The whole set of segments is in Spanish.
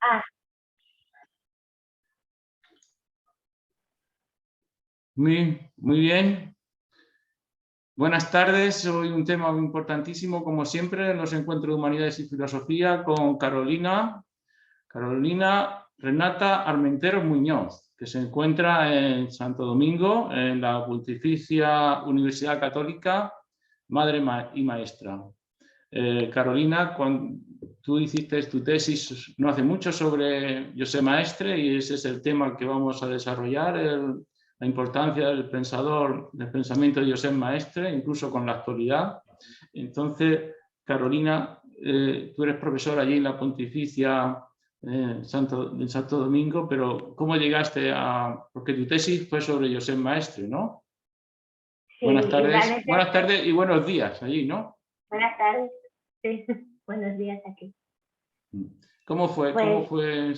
Ah, Muy bien. Buenas tardes. Hoy un tema muy importantísimo, como siempre, en los encuentros de Humanidades y Filosofía con Carolina Renata Armenteros Muñoz, que se encuentra en Santo Domingo, en la Pontificia Universidad Católica, madre y maestra. Carolina, cuando tú hiciste tu tesis no hace mucho sobre José Maestre y ese es el tema que vamos a desarrollar, la importancia del pensador, del pensamiento de José Maestre, incluso con la actualidad. Entonces, Carolina, tú eres profesora allí en la Pontificia en Santo Domingo, pero ¿cómo llegaste a...? Porque tu tesis fue sobre José Maestre, ¿no? sí, y realmente, buenas tardes y buenos días allí, ¿no? buenas tardes, sí, buenos días aquí. ¿Cómo Pues, fue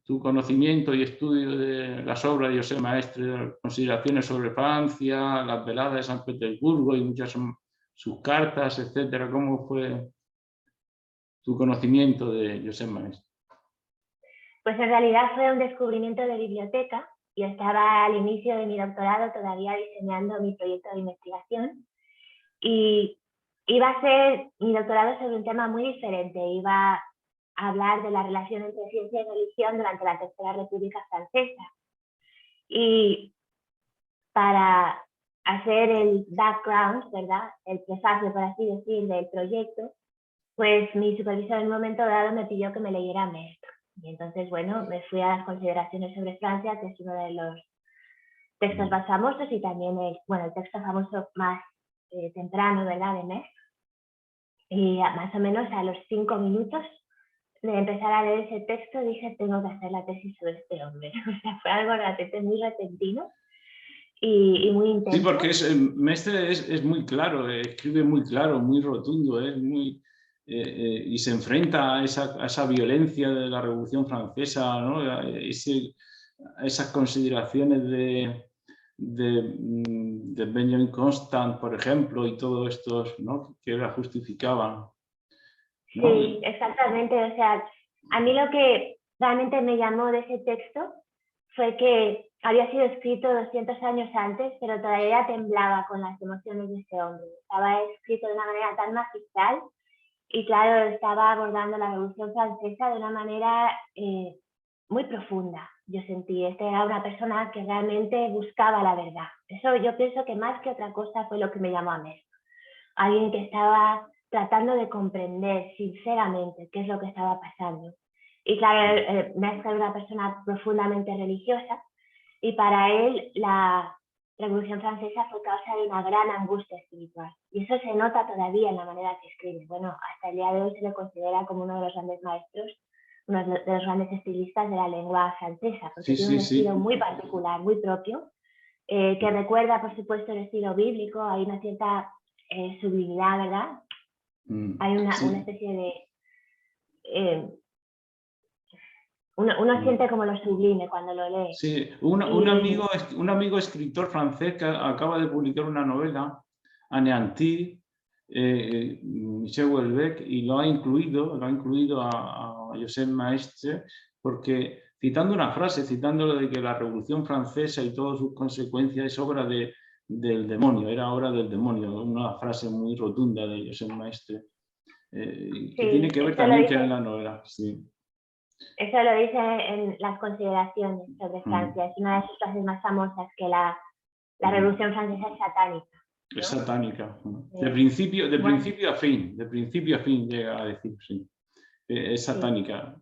tu conocimiento y estudio de las obras de José Maestre, consideraciones sobre Francia, las veladas de San Petersburgo y muchas son sus cartas, etcétera? ¿Cómo fue tu conocimiento de José Maestre? pues en realidad fue un descubrimiento de biblioteca. Yo estaba al inicio de mi doctorado todavía diseñando mi proyecto de investigación y iba a ser mi doctorado sobre un tema muy diferente. Iba a hablar de la relación entre ciencia y religión durante la Tercera República Francesa. Y para hacer el background, ¿verdad? El prefacio, por así decir, del proyecto, pues mi supervisor en un momento dado me pidió que me leyera Maistre. Y entonces, bueno, me fui a las consideraciones sobre Francia, que es uno de los textos más famosos y también el texto famoso más temprano, ¿verdad?, de Maistre. Y más o menos a los 5 minutos de empezar a leer ese texto dije, tengo que hacer la tesis sobre este hombre. O sea, fue algo realmente muy repentino y muy intenso. Sí, porque Mestre es muy claro, escribe muy claro, muy rotundo, es muy, y se enfrenta a esa violencia de la Revolución Francesa, ¿no? Esas consideraciones de Benjamin Constant, por ejemplo, y todos estos, ¿no?, que la justificaban, ¿no? Sí, exactamente. O sea, a mí lo que realmente me llamó de ese texto fue que había sido escrito 200 años antes, pero todavía temblaba con las emociones de ese hombre. Estaba escrito de una manera tan magistral y, claro, estaba abordando la Revolución Francesa de una manera muy profunda. Yo sentí, era una persona que realmente buscaba la verdad. Eso yo pienso que más que otra cosa fue lo que me llamó a mí. Alguien que estaba tratando de comprender sinceramente qué es lo que estaba pasando. Y claro, Mestre era una persona profundamente religiosa y para él la Revolución Francesa fue causa de una gran angustia espiritual. Y eso se nota todavía en la manera que escribe. Bueno, hasta el día de hoy se le considera como uno de los grandes maestros, uno de los grandes estilistas de la lengua francesa, porque tiene un estilo muy particular, muy propio, que recuerda, por supuesto, el estilo bíblico. Hay una cierta sublimidad, ¿verdad? Hay una especie de... uno siente como lo sublime cuando lo lee. Sí, un amigo escritor francés que acaba de publicar una novela, Anéantir, Michel Houellebecq, y lo ha incluido a José Maestre, porque citando una frase, citando lo de que la Revolución Francesa y todas sus consecuencias es obra del demonio, era obra del demonio, una frase muy rotunda de José Maestre, que tiene que ver también que en la novela. Sí. Eso lo dice en las consideraciones sobre Francia. Es una de sus frases más famosas, que la Revolución Francesa es satánica, ¿no? Es satánica. De principio a fin llega a decir, sí. Es satánica.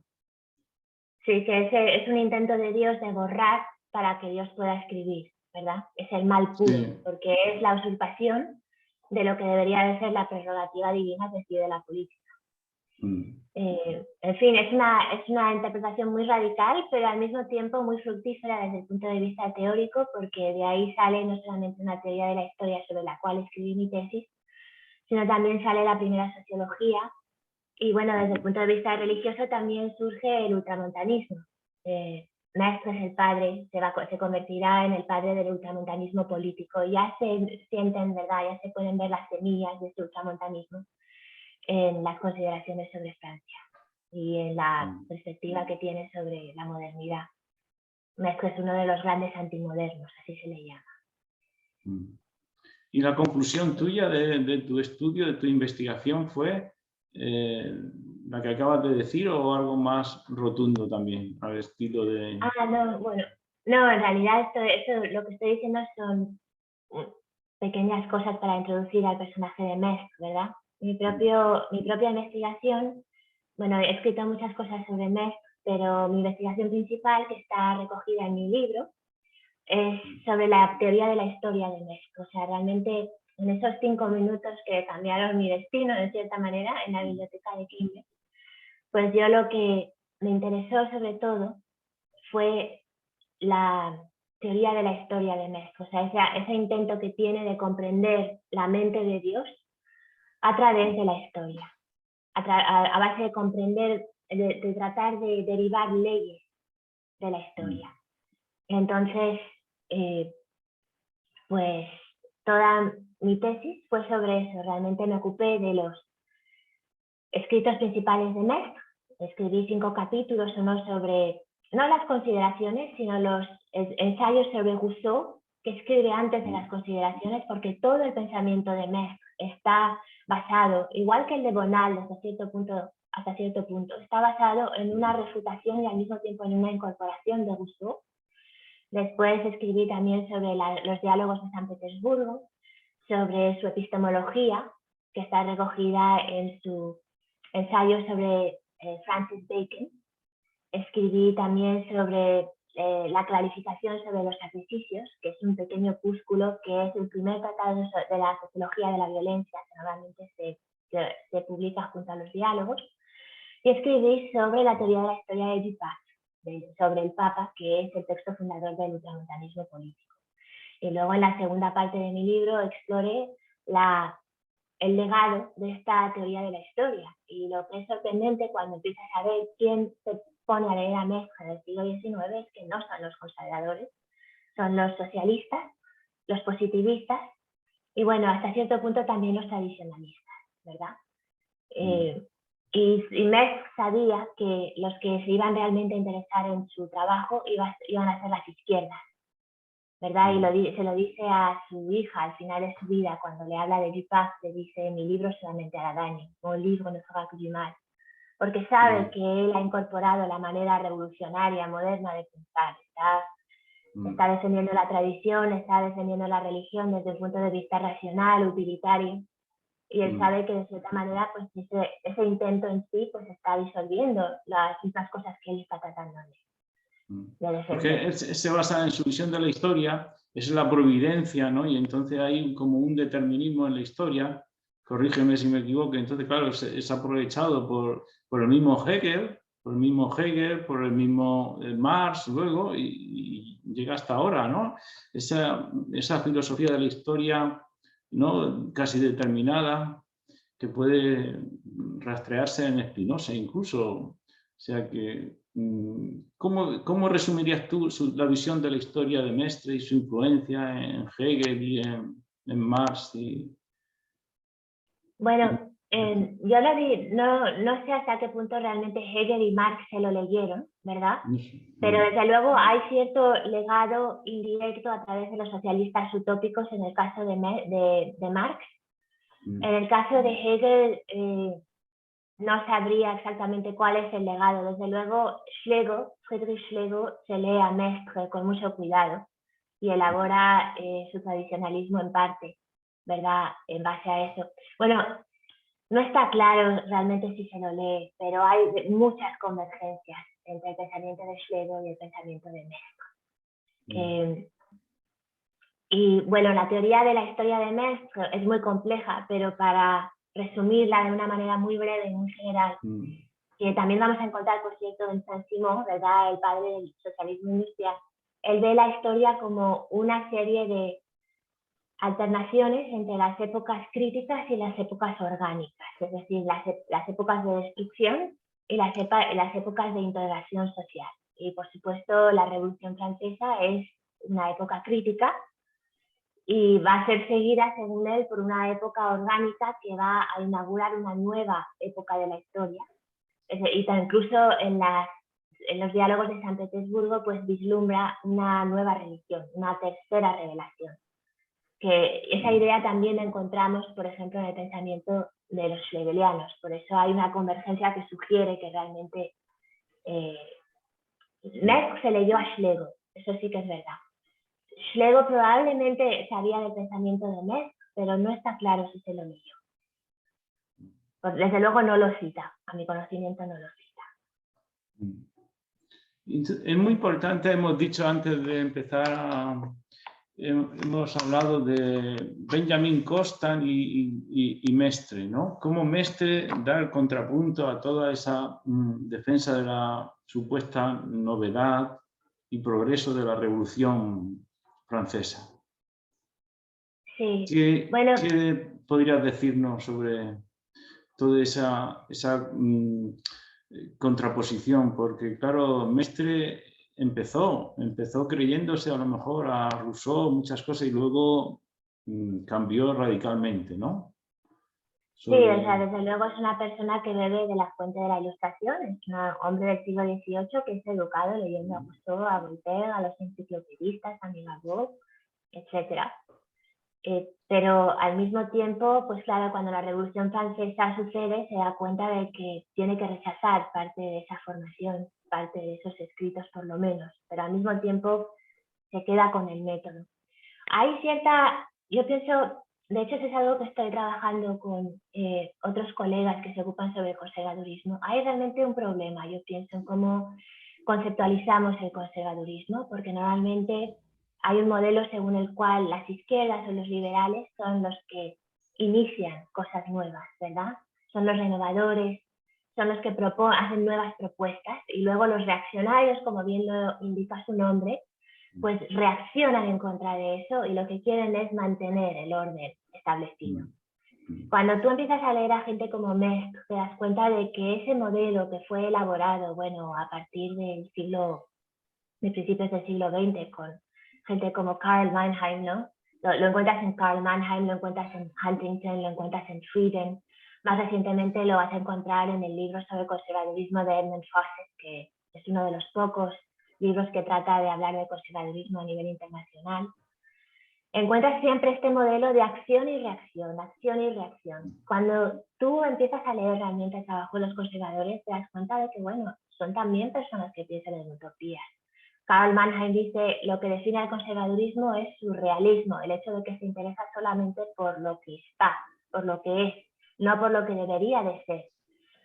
Sí, que es un intento de Dios de borrar para que Dios pueda escribir, ¿verdad? Es el mal puro, sí, porque es la usurpación de lo que debería de ser la prerrogativa divina que decide la política. En fin, es una interpretación muy radical, pero al mismo tiempo muy fructífera desde el punto de vista teórico, porque de ahí sale no solamente una teoría de la historia sobre la cual escribí mi tesis, sino también sale la primera sociología. Y bueno, desde el punto de vista religioso también surge el ultramontanismo. Maestre es el padre, se convertirá en el padre del ultramontanismo político. Ya se sienten, ¿verdad? Ya se pueden ver las semillas de este ultramontanismo en las consideraciones sobre Francia. y en la perspectiva que tiene sobre la modernidad. Mestre es uno de los grandes antimodernos, así se le llama. ¿Y la conclusión tuya de tu estudio, de tu investigación, fue la que acabas de decir o algo más rotundo también, al estilo de...? No, bueno, no, en realidad esto, lo que estoy diciendo son pequeñas cosas para introducir al personaje de Mestre, ¿verdad? Mi propia investigación, bueno, he escrito muchas cosas sobre Mestre, pero mi investigación principal, que está recogida en mi libro, es sobre la teoría de la historia de Mestre. O sea, realmente en esos 5 minutos que cambiaron mi destino, de cierta manera, en la biblioteca de Cambridge, pues yo lo que me interesó sobre todo fue la teoría de la historia de Mestre, o sea, ese intento que tiene de comprender la mente de Dios a través de la historia, a base de comprender, de tratar de derivar leyes de la historia. Entonces, pues toda mi tesis fue sobre eso. Realmente me ocupé de los escritos principales de Mestre. Escribí 5 capítulos, uno sobre, no las consideraciones, sino los ensayos sobre Rousseau, que escribe antes de las consideraciones, porque todo el pensamiento de Mestre está basado, igual que el de Bonald hasta cierto punto, está basado en una refutación y al mismo tiempo en una incorporación de Rousseau. Después escribí también sobre los diálogos de San Petersburgo, sobre su epistemología, que está recogida en su ensayo sobre Francis Bacon. Escribí también sobre la clarificación sobre los sacrificios, que es un pequeño opúsculo que es el primer tratado de la sociología de la violencia, que normalmente se publica junto a los diálogos. Y escribí sobre la teoría de la historia de Dupas, sobre el Papa, que es el texto fundador del ultramontanismo político. Y luego en la segunda parte de mi libro exploré el legado de esta teoría de la historia. Y lo que es sorprendente cuando empiezas a ver quién se pone a leer a Mestre del siglo XIX es que no son los conservadores, son los socialistas, los positivistas y bueno, hasta cierto punto también los tradicionalistas, ¿verdad? Y Mestre sabía que los que se iban realmente a interesar en su trabajo iban a ser las izquierdas, ¿verdad? Y se lo dice a su hija al final de su vida, cuando le habla de Dupas, le dice: mi libro solamente hará daño, mon livre ne fera que du mal, porque sabe que él ha incorporado la manera revolucionaria, moderna de pensar, está defendiendo la tradición, está defendiendo la religión desde el punto de vista racional, utilitario, y él sabe que de cierta manera pues ese intento en sí pues está disolviendo las mismas cosas que él está tratando de defender. Porque él se basa en su visión de la historia, es la providencia, ¿no? Y entonces hay como un determinismo en la historia, corrígeme si me equivoco, entonces claro, es aprovechado por el mismo Hegel, por el mismo Marx luego, y llega hasta ahora, ¿no? Esa filosofía de la historia, ¿no? Casi determinada, que puede rastrearse en Spinoza incluso. O sea que, ¿cómo resumirías tú la visión de la historia de Mestre y su influencia en Hegel y en Marx? Bueno, yo lo vi, no sé hasta qué punto realmente Hegel y Marx se lo leyeron, ¿verdad? Pero desde luego hay cierto legado indirecto a través de los socialistas utópicos en el caso de Marx. En el caso de Hegel no sabría exactamente cuál es el legado. Desde luego Friedrich Schlegel se lee a Mestre con mucho cuidado y elabora su tradicionalismo en parte, ¿verdad? En base a eso. Bueno, no está claro realmente si se lo lee, pero hay muchas convergencias entre el pensamiento de Schlegel y el pensamiento de Mestre. Y bueno, la teoría de la historia de Mestre es muy compleja, pero para resumirla de una manera muy breve y muy general, que también vamos a encontrar, por cierto, en Saint-Simon, ¿verdad?, el padre del socialismo industrial. Él ve la historia como una serie de alternaciones entre las épocas críticas y las épocas orgánicas, es decir, las épocas de destrucción y las épocas de integración social. Y por supuesto la Revolución Francesa es una época crítica y va a ser seguida, según él, por una época orgánica que va a inaugurar una nueva época de la historia, Y incluso en los diálogos de San Petersburgo, pues vislumbra una nueva religión, una tercera revelación. Que esa idea también la encontramos, por ejemplo, en el pensamiento de los schlegelianos. Por eso hay una convergencia que sugiere que realmente Mesk se leyó a Schlegel, eso sí que es verdad. Schlegel probablemente sabía del pensamiento de Mesk, pero no está claro si se lo leyó. Pues desde luego no lo cita, a mi conocimiento no lo cita. Es muy importante, hemos dicho antes de empezar, hemos hablado de Benjamin Constant y Mestre, ¿no? Cómo Mestre da el contrapunto a toda esa defensa de la supuesta novedad y progreso de la Revolución Francesa. Sí. ¿Qué podrías decirnos sobre toda esa contraposición? Porque claro, Mestre empezó creyéndose a lo mejor a Rousseau, muchas cosas, y luego cambió radicalmente, ¿no? Sí, o sea, desde luego es una persona que bebe de la fuente de la Ilustración, es un hombre del siglo XVIII que es educado leyendo a Rousseau, a Voltaire, a los enciclopedistas, a Mirabeau, etc. Pero al mismo tiempo, pues claro, cuando la Revolución Francesa sucede, se da cuenta de que tiene que rechazar parte de esa formación, parte de esos escritos por lo menos, pero al mismo tiempo se queda con el método. Hay yo pienso, de hecho eso es algo que estoy trabajando con otros colegas que se ocupan sobre el conservadurismo. Hay realmente un problema, yo pienso, en cómo conceptualizamos el conservadurismo, porque normalmente hay un modelo según el cual las izquierdas o los liberales son los que inician cosas nuevas, ¿verdad? Son los renovadores, son los que hacen nuevas propuestas, y luego los reaccionarios, como bien lo indica su nombre, pues reaccionan en contra de eso y lo que quieren es mantener el orden establecido. Cuando tú empiezas a leer a gente como Mesk, te das cuenta de que ese modelo que fue elaborado, bueno, a partir de principios del siglo XX, con gente como Karl Mannheim, ¿no? Lo encuentras en Karl Mannheim, lo encuentras en Huntington, lo encuentras en Frieden. Más recientemente lo vas a encontrar en el libro sobre conservadurismo de Edmund Fawcett, que es uno de los pocos libros que trata de hablar de conservadurismo a nivel internacional. Encuentras siempre este modelo de acción y reacción, acción y reacción. Cuando tú empiezas a leer realmente el trabajo de los conservadores, te das cuenta de que, bueno, son también personas que piensan en utopías. Karl Mannheim dice, lo que define al conservadurismo es su realismo, el hecho de que se interesa solamente por lo que está, por lo que es, no por lo que debería de ser.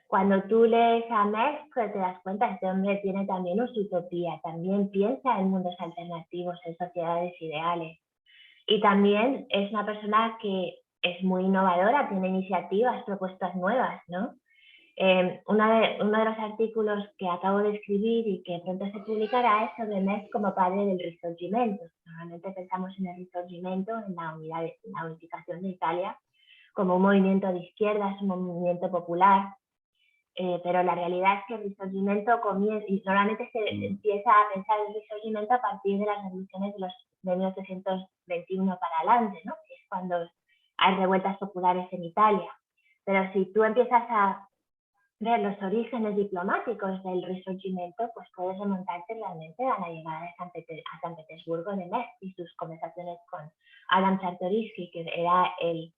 Cuando tú lees a Mesk, te das cuenta, este hombre tiene también una utopía, también piensa en mundos alternativos, en sociedades ideales. Y también es una persona que es muy innovadora, tiene iniciativas, propuestas nuevas, ¿no? Uno de los artículos que acabo de escribir y que pronto se publicará es sobre Mesk como padre del Risorgimento. Normalmente pensamos en el Risorgimento, en la unificación de Italia, como un movimiento de izquierdas, un movimiento popular, pero la realidad es que el Risorgimento normalmente se empieza a pensar el Risorgimento a partir de las revoluciones de 1821 para adelante, ¿no? Que es cuando hay revueltas populares en Italia. Pero si tú empiezas a ver los orígenes diplomáticos del Risorgimento, pues puedes remontarte realmente a la llegada de San Petersburgo de Mesk y sus conversaciones con Adam Czartoryski, que era el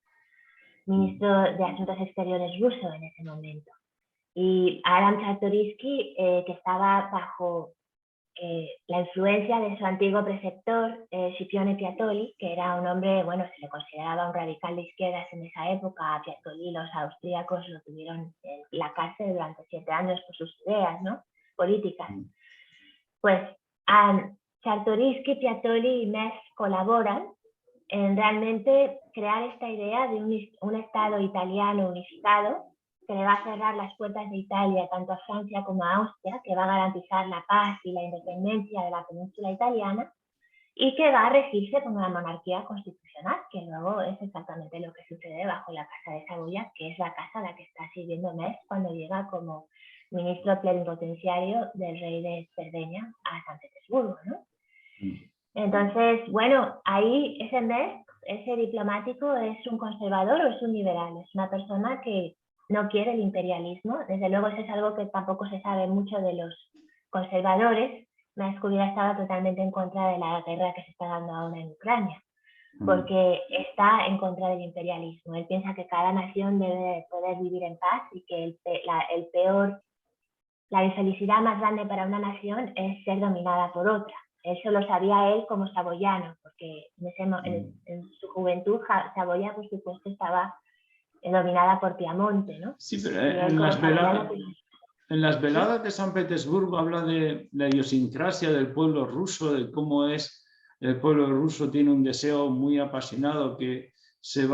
ministro de Asuntos Exteriores ruso en ese momento. Y Adam Czartoryski, que estaba bajo la influencia de su antiguo preceptor, Scipione Piattoli, que era un hombre, bueno, se le consideraba un radical de izquierdas en esa época. A Piattoli los austríacos lo tuvieron en la cárcel durante 7 años por sus ideas, ¿no?, políticas. Pues Czartoryski, Piattoli y Mesk colaboran en realmente crear esta idea de un Estado italiano unificado que le va a cerrar las puertas de Italia tanto a Francia como a Austria, que va a garantizar la paz y la independencia de la península italiana y que va a regirse con una monarquía constitucional, que luego es exactamente lo que sucede bajo la Casa de Saboya, que es la casa a la que está sirviendo Mesk cuando llega como ministro plenipotenciario del rey de Cerdeña a San Petersburgo, ¿no? Entonces, bueno, ahí ese Mesk, ese diplomático, es un conservador o es un liberal, es una persona que no quiere el imperialismo. Desde luego eso es algo que tampoco se sabe mucho de los conservadores. Maersk hubiera estado totalmente en contra de la guerra que se está dando ahora en Ucrania, porque está en contra del imperialismo. Él piensa que cada nación debe poder vivir en paz y que la infelicidad más grande para una nación es ser dominada por otra. Eso lo sabía él como saboyano, porque en su juventud Saboya, por supuesto, estaba dominada por Piamonte, ¿no? Sí, pero en las veladas de San Petersburgo habla de la idiosincrasia del pueblo ruso, de cómo es el pueblo ruso, tiene un deseo muy apasionado que se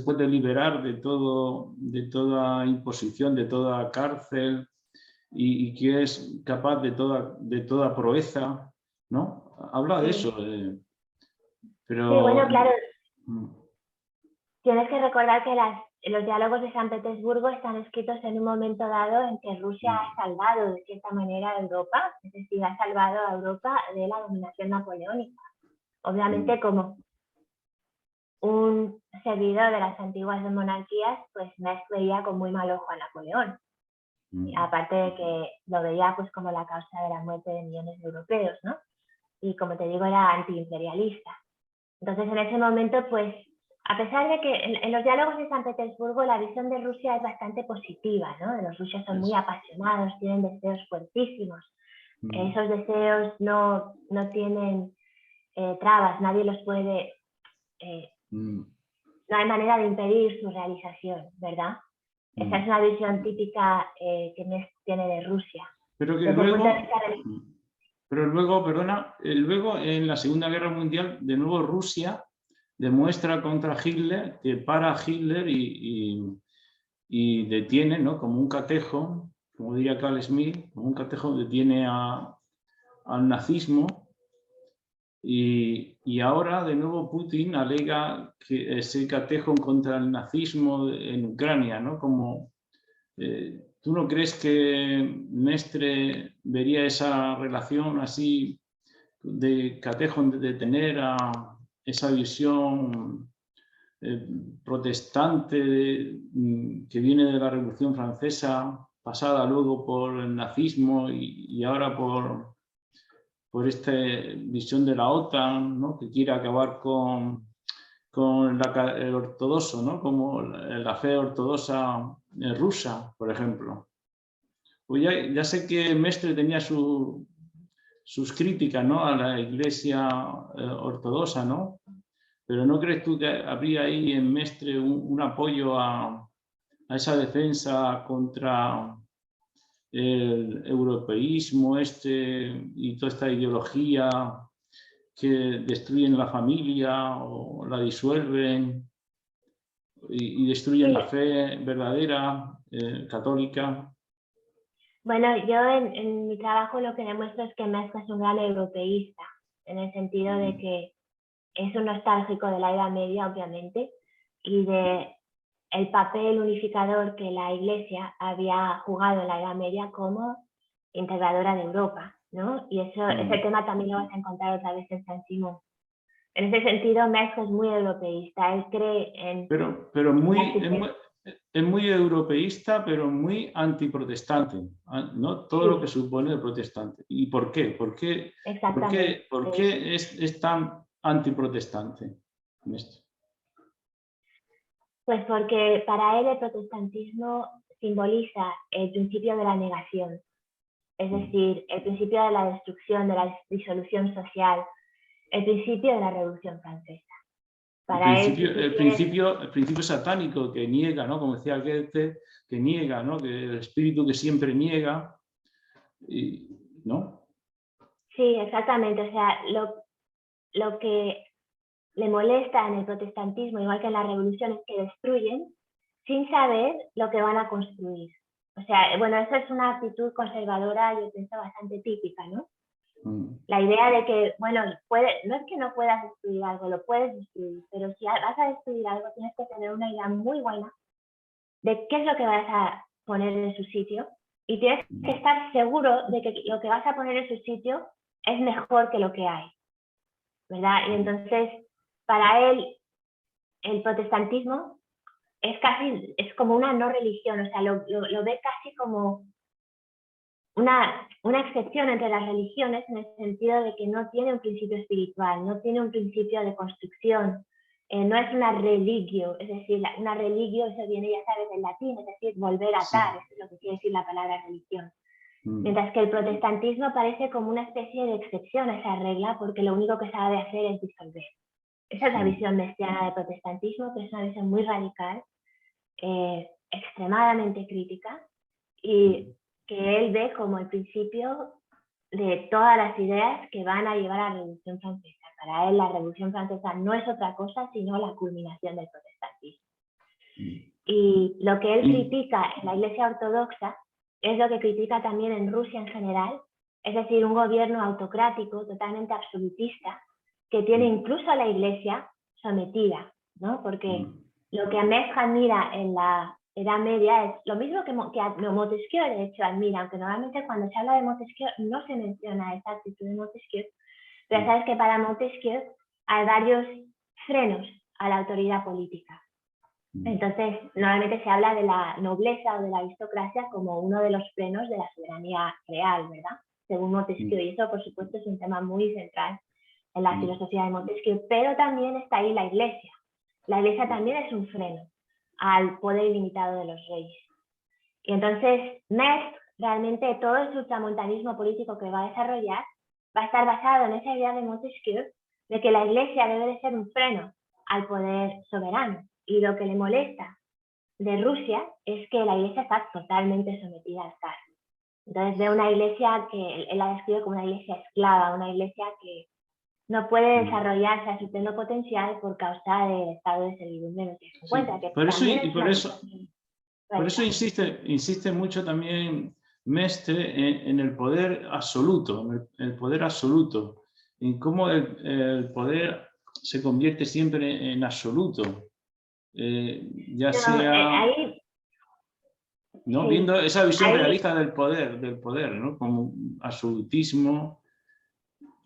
puede liberar de toda imposición, de toda cárcel, y que es capaz de toda proeza, ¿no? Habla de eso. Pero... Sí, bueno, claro. Tienes que recordar que los diálogos de San Petersburgo están escritos en un momento dado en que Rusia ha salvado de cierta manera a Europa, es decir, ha salvado a Europa de la dominación napoleónica. Obviamente, como un servidor de las antiguas monarquías, pues Maersk veía con muy mal ojo a Napoleón. Aparte de que lo veía pues como la causa de la muerte de millones de europeos, ¿no? Y como te digo, era antiimperialista. Entonces, en ese momento, pues, a pesar de que en los diálogos de San Petersburgo la visión de Rusia es bastante positiva, ¿no? Los rusos son muy apasionados, tienen deseos fuertísimos. Esos deseos no tienen trabas, nadie los puede... no hay manera de impedir su realización, ¿verdad? Esa es una visión típica que tiene de Rusia. Pero luego, perdona, luego en la Segunda Guerra Mundial, de nuevo Rusia demuestra contra Hitler que para Hitler y detiene, ¿no? Como un catejo, como diría Carl Schmitt, como un catejo detiene al nazismo. Y ahora de nuevo Putin alega que ese catejo contra el nazismo en Ucrania, ¿no? Como, ¿tú no crees que Mestre vería esa relación así de catejo, de tener esa visión protestante que viene de la Revolución Francesa, pasada luego por el nazismo y ahora por esta visión de la OTAN, ¿no? Que quiere acabar con el ortodoxo, ¿no? Como la fe ortodoxa rusa, por ejemplo? Pues ya sé que Mestre tenía sus críticas, ¿no? A la Iglesia ortodoxa, ¿no? Pero ¿no crees tú que habría ahí en Mestre un apoyo a esa defensa contra el europeísmo y toda esta ideología que destruyen la familia o la disuelven y destruyen la fe verdadera, católica? Bueno, yo en mi trabajo lo que demuestro es que Maersk es un gran europeísta, en el sentido de que es un nostálgico de la Edad Media, obviamente, y de el papel unificador que la Iglesia había jugado en la Edad Media como integradora de Europa, ¿no? Y ese tema también lo vas a encontrar otra vez en San Simón. En ese sentido, Maersk es muy europeísta, él cree en... Pero es muy europeísta, pero muy antiprotestante, ¿no? Todo lo que supone el protestante. ¿Y por qué? ¿Por qué es tan antiprotestante? Pues porque para él el protestantismo simboliza el principio de la negación, es decir, el principio de la destrucción, de la disolución social, el principio de la Revolución Francesa. El principio satánico que niega, ¿no? Como decía Goethe, que niega, ¿no? Que el espíritu que siempre niega, ¿no? Sí, exactamente. O sea, lo que le molesta en el protestantismo, igual que en la revolución, es que destruyen sin saber lo que van a construir. O sea, bueno, eso es una actitud conservadora, yo pienso, bastante típica, ¿no? La idea de que, bueno, no es que no puedas destruir algo, lo puedes destruir, pero si vas a destruir algo tienes que tener una idea muy buena de qué es lo que vas a poner en su sitio y tienes que estar seguro de que lo que vas a poner en su sitio es mejor que lo que hay, ¿verdad? Y entonces, para él, el protestantismo es como una no religión, o sea, lo ve casi como una excepción entre las religiones en el sentido de que no tiene un principio espiritual, no tiene un principio de construcción, no es una religio, es decir, una religio, eso viene, ya sabes, del latín, es decir, volver a atar, eso es lo que quiere decir la palabra religión. Mientras que el protestantismo parece como una especie de excepción a esa regla, porque lo único que sabe hacer es disolver. Esa es la visión mesiana del protestantismo, que es una visión muy radical, extremadamente crítica, y que él ve como el principio de todas las ideas que van a llevar a la Revolución Francesa. Para él la Revolución Francesa no es otra cosa sino la culminación del protestantismo. Y lo que él critica en la Iglesia Ortodoxa es lo que critica también en Rusia en general, es decir, un gobierno autocrático, totalmente absolutista, que tiene incluso a la Iglesia sometida, ¿no? Porque lo que Mestre admira en la Edad Media es lo mismo que Montesquieu, de hecho, admira, aunque normalmente cuando se habla de Montesquieu no se menciona esa actitud de Montesquieu, pero sabes que para Montesquieu hay varios frenos a la autoridad política. Entonces, normalmente se habla de la nobleza o de la aristocracia como uno de los frenos de la soberanía real, ¿verdad? Según Montesquieu, y eso, por supuesto, es un tema muy central en la filosofía de Montesquieu, pero también está ahí la Iglesia. La Iglesia también es un freno al poder ilimitado de los reyes. Y entonces, Mestre, realmente todo el ultramontanismo político que va a desarrollar va a estar basado en esa idea de Montesquieu de que la Iglesia debe de ser un freno al poder soberano. Y lo que le molesta de Rusia es que la Iglesia está totalmente sometida al zar. Entonces ve una Iglesia que él la describe como una Iglesia esclava, una Iglesia que no puede desarrollarse a su pleno potencial por causa del estado de servidumbre en el que se encuentra. Por eso insiste mucho también Mestre en el poder absoluto, el poder absoluto, en cómo el poder se convierte siempre en absoluto. ¿no? Viendo esa visión realista del poder, ¿no? Como un absolutismo,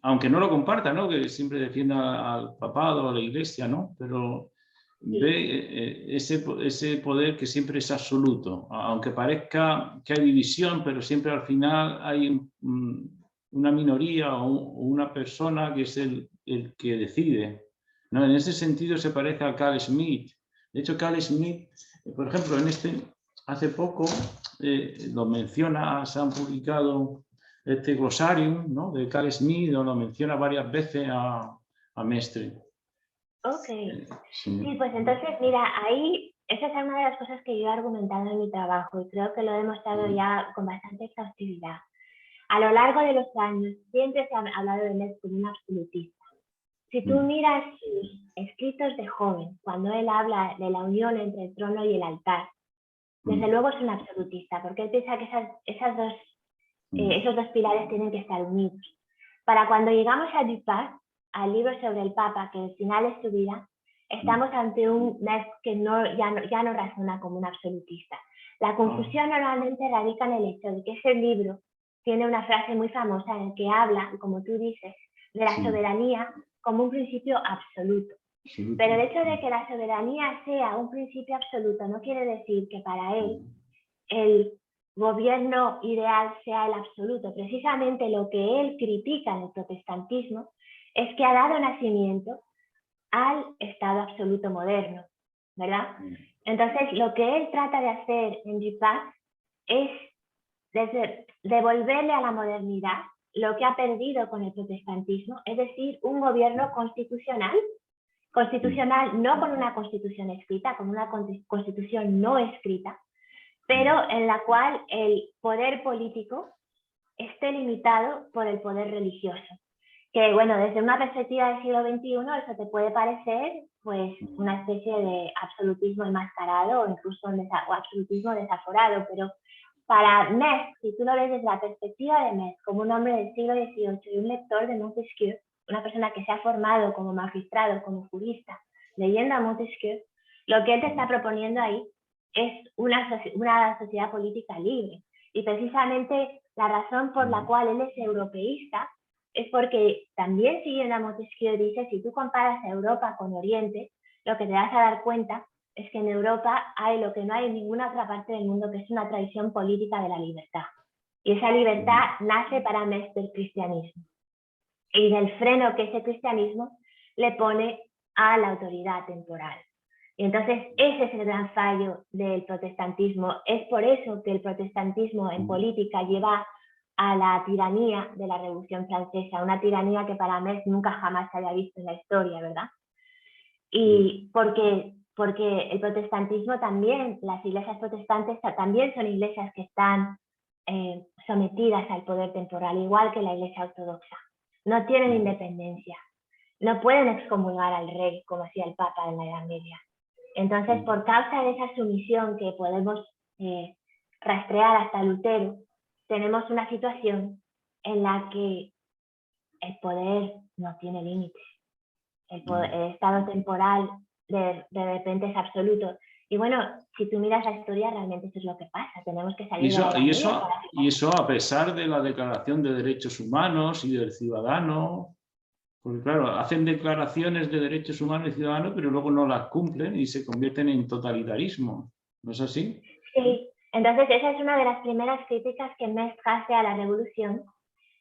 aunque no lo comparta, ¿no? Que siempre defienda al papado, a la iglesia, ¿no? Pero ve ese poder que siempre es absoluto, aunque parezca que hay división, pero siempre al final hay una minoría o una persona que es el que decide, ¿no? En ese sentido se parece a Carl Schmitt. De hecho, Carl Schmitt, por ejemplo, hace poco lo menciona, se han publicado este glosario, ¿no? De Carl Schmitt, lo menciona varias veces a Mestre. Ok, sí, pues entonces, mira, ahí esa es una de las cosas que yo he argumentado en mi trabajo y creo que lo he demostrado ya con bastante exhaustividad. A lo largo de los años siempre se ha hablado de Mestre como un absolutista. Si tú miras sus escritos de joven, cuando él habla de la unión entre el trono y el altar, desde luego es un absolutista, porque él piensa que esos dos pilares tienen que estar unidos. Para cuando llegamos a Dupas, al libro sobre el Papa, que al final es su vida, estamos ante un Mestre que ya no razona como un absolutista. La confusión normalmente radica en el hecho de que ese libro tiene una frase muy famosa en la que habla, como tú dices, de la soberanía como un principio absoluto. Pero el hecho de que la soberanía sea un principio absoluto no quiere decir que para él el gobierno ideal sea el absoluto. Precisamente lo que él critica en el protestantismo es que ha dado nacimiento al Estado absoluto moderno, ¿verdad? Entonces, lo que él trata de hacer en Dupas es devolverle a la modernidad lo que ha perdido con el protestantismo, es decir, un gobierno constitucional no con una constitución escrita, con una constitución no escrita, pero en la cual el poder político esté limitado por el poder religioso. Que bueno, desde una perspectiva del siglo XXI eso te puede parecer pues una especie de absolutismo enmascarado o incluso absolutismo desaforado, pero para Mestre, si tú lo ves desde la perspectiva de Mestre como un hombre del siglo XVIII y un lector de Montesquieu, una persona que se ha formado como magistrado, como jurista, leyendo a Montesquieu, lo que él te está proponiendo ahí es una sociedad política libre. Y precisamente la razón por la cual él es europeísta es porque también siguiendo a Montesquieu dice, si tú comparas a Europa con Oriente, lo que te vas a dar cuenta es que en Europa hay lo que no hay en ninguna otra parte del mundo, que es una tradición política de la libertad. Y esa libertad nace para Mestre del cristianismo y del freno que ese cristianismo le pone a la autoridad temporal. Y entonces ese es el gran fallo del protestantismo. Es por eso que el protestantismo en política lleva a la tiranía de la Revolución Francesa, una tiranía que para Mestre nunca jamás se haya visto en la historia, ¿verdad? Y porque el protestantismo también, las iglesias protestantes también son iglesias que están sometidas al poder temporal, igual que la iglesia ortodoxa. No tienen independencia, no pueden excomulgar al rey como hacía el Papa en la Edad Media. Entonces, por causa de esa sumisión que podemos rastrear hasta Lutero, tenemos una situación en la que el poder no tiene límites. El estado temporal de repente es absoluto. Y bueno, si tú miras la historia, realmente eso es lo que pasa. Tenemos que salir de la Edad Media. Y eso a pesar de la Declaración de Derechos Humanos y del ciudadano, porque claro, hacen declaraciones de derechos humanos y ciudadanos, pero luego no las cumplen y se convierten en totalitarismo. ¿No es así? Sí, entonces esa es una de las primeras críticas que Mestre hace a la revolución,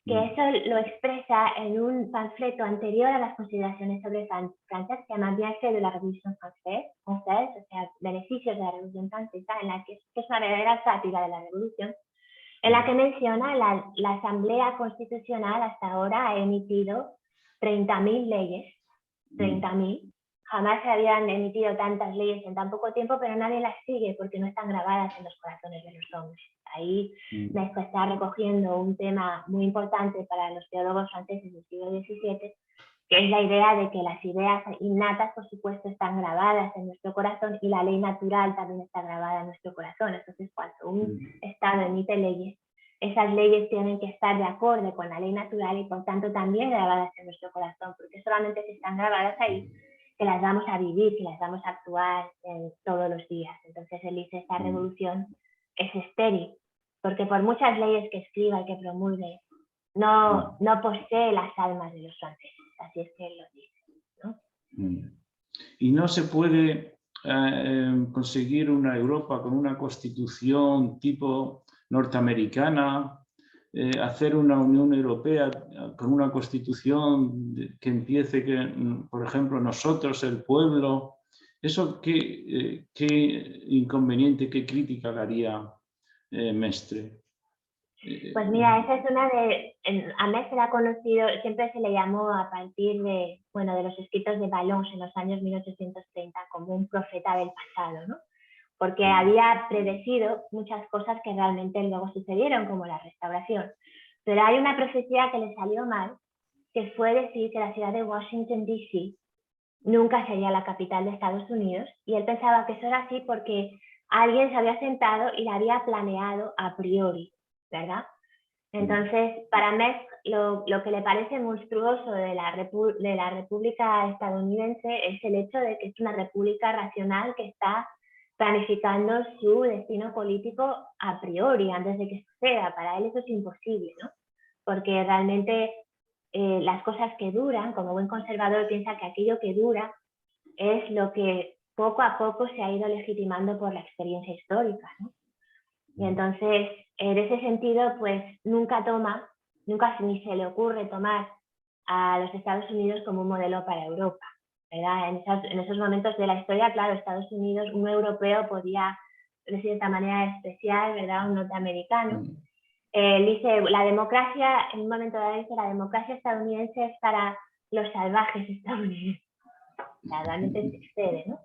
que eso lo expresa en un panfleto anterior a las consideraciones sobre Francia, que se llama Bienfaits de la Revolución Française, o sea, beneficios de la Revolución Francesa, en la que es una verdadera sátira de la revolución, en la que menciona la Asamblea Constitucional hasta ahora ha emitido 30.000 leyes, 30.000. Jamás se habían emitido tantas leyes en tan poco tiempo, pero nadie las sigue porque no están grabadas en los corazones de los hombres. Ahí Mestre está recogiendo un tema muy importante para los teólogos franceses del siglo XVII, que es la idea de que las ideas innatas, por supuesto, están grabadas en nuestro corazón y la ley natural también está grabada en nuestro corazón. Entonces, cuando un Estado emite leyes, esas leyes tienen que estar de acuerdo con la ley natural y, por tanto, también grabadas en nuestro corazón, porque solamente si están grabadas ahí, que las vamos a vivir, que las vamos a actuar todos los días. Entonces él dice, esta revolución es estéril, porque por muchas leyes que escriba y que promulgue, no posee las almas de los franceses. Así es que él lo dice, ¿no? Y no se puede conseguir una Europa con una constitución tipo norteamericana, hacer una Unión Europea con una constitución que empiece, por ejemplo, nosotros, el pueblo. ¿Eso qué inconveniente, qué crítica le haría Mestre? Pues mira, esa es una a Mestre ha conocido, siempre se le llamó a partir de los escritos de Valence en los años 1830 como un profeta del pasado, ¿no? Porque había predecido muchas cosas que realmente luego sucedieron, como la restauración. Pero hay una profecía que le salió mal, que fue decir que la ciudad de Washington, D.C. nunca sería la capital de Estados Unidos, y él pensaba que eso era así porque alguien se había sentado y la había planeado a priori, ¿verdad? Entonces, para Mestre, lo que le parece monstruoso de la República estadounidense es el hecho de que es una república racional que está planificando su destino político a priori, antes de que suceda. Para él eso es imposible, ¿no? Porque realmente las cosas que duran, como buen conservador piensa que aquello que dura es lo que poco a poco se ha ido legitimando por la experiencia histórica, ¿no? Y entonces, en ese sentido, pues nunca ni se le ocurre tomar a los Estados Unidos como un modelo para Europa, ¿verdad? En esos momentos de la historia, claro, Estados Unidos, un europeo podía, de cierta manera especial, ¿verdad? Un norteamericano. Dice, la democracia, en un momento dado dice, la democracia estadounidense es para los salvajes estadounidenses. O sea, realmente se excede, ¿no?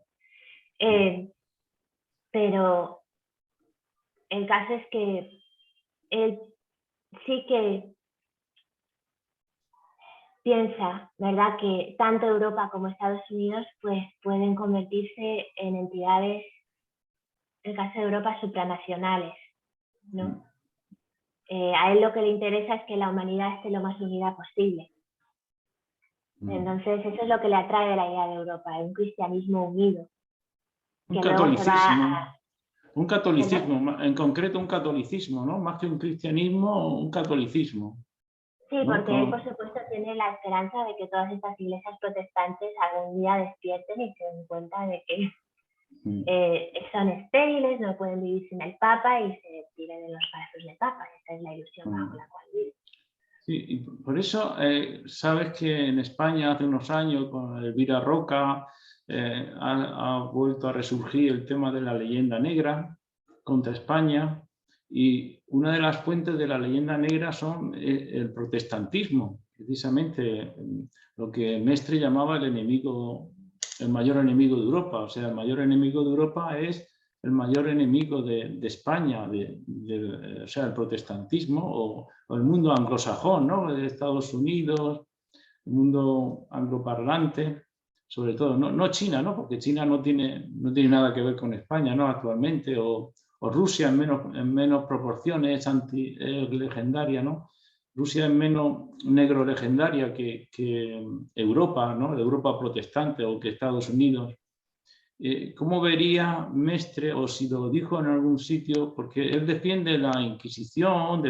Pero el caso es que él sí que piensa, ¿verdad?, que tanto Europa como Estados Unidos pues, pueden convertirse en entidades, en el caso de Europa, supranacionales, ¿no? A él lo que le interesa es que la humanidad esté lo más unida posible. Entonces, eso es lo que le atrae de la idea de Europa, un cristianismo unido. Un catolicismo. Un catolicismo, en concreto un catolicismo, ¿no? Más que un cristianismo, un catolicismo. Sí, porque él, por supuesto, tiene la esperanza de que todas estas iglesias protestantes algún día despierten y se den cuenta de que Son estériles, no pueden vivir sin el Papa y se tiran de los brazos del Papa. Esa es la ilusión bajo la cual viven. Sí, y por eso sabes que en España hace unos años con Elvira Roca ha vuelto a resurgir el tema de la leyenda negra contra España, y una de las fuentes de la leyenda negra son el protestantismo, precisamente lo que Mestre llamaba el mayor enemigo de Europa. O sea, el mayor enemigo de Europa es el mayor enemigo de España, o sea, el protestantismo o el mundo anglosajón, ¿no? De Estados Unidos, el mundo angloparlante, sobre todo, no China, ¿no? Porque China no tiene nada que ver con España, ¿no? Actualmente, o Rusia en menos proporciones, es legendaria, ¿no? Rusia es menos negro legendaria que Europa, ¿no? Europa protestante, o que Estados Unidos. ¿Cómo vería Mestre, o si lo dijo en algún sitio? Porque él defiende la Inquisición,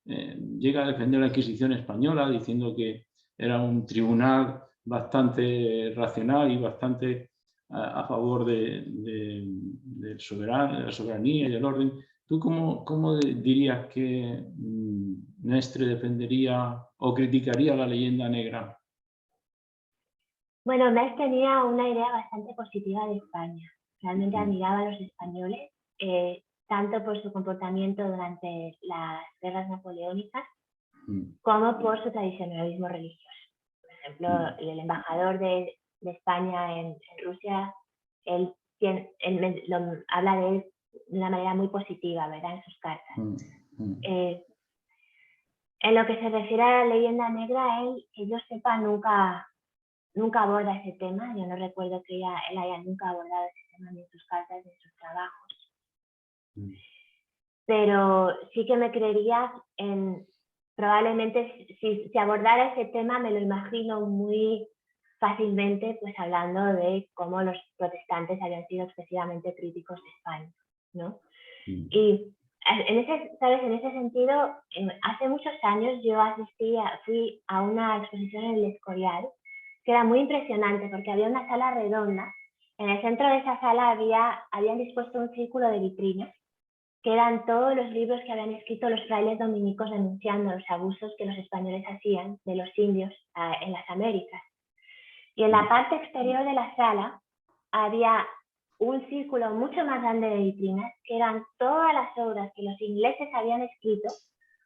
llega a defender la Inquisición española, diciendo que era un tribunal bastante racional y bastante a favor de la soberanía y del orden. ¿Tú cómo dirías que Mestre defendería o criticaría la leyenda negra? Bueno, Mes tenía una idea bastante positiva de España. Realmente admiraba a los españoles, tanto por su comportamiento durante las guerras napoleónicas como por su tradicionalismo religioso. Por ejemplo, el embajador de España en Rusia, él habla de él de una manera muy positiva, ¿verdad?, en sus cartas. En lo que se refiere a la leyenda negra, él, que yo sepa, nunca aborda ese tema. Yo no recuerdo que él haya nunca abordado ese tema ni en sus cartas ni en sus trabajos. Pero sí que me creería probablemente si abordara ese tema, me lo imagino muy fácilmente, pues hablando de cómo los protestantes habían sido excesivamente críticos de España, ¿no? Y en ese sentido, hace muchos años yo fui a una exposición en el Escorial, que era muy impresionante porque había una sala redonda. En el centro de esa sala habían dispuesto un círculo de vitrinas, que eran todos los libros que habían escrito los frailes dominicos denunciando los abusos que los españoles hacían de los indios en las Américas. Y en la parte exterior de la sala había un círculo mucho más grande de vitrinas, que eran todas las obras que los ingleses habían escrito,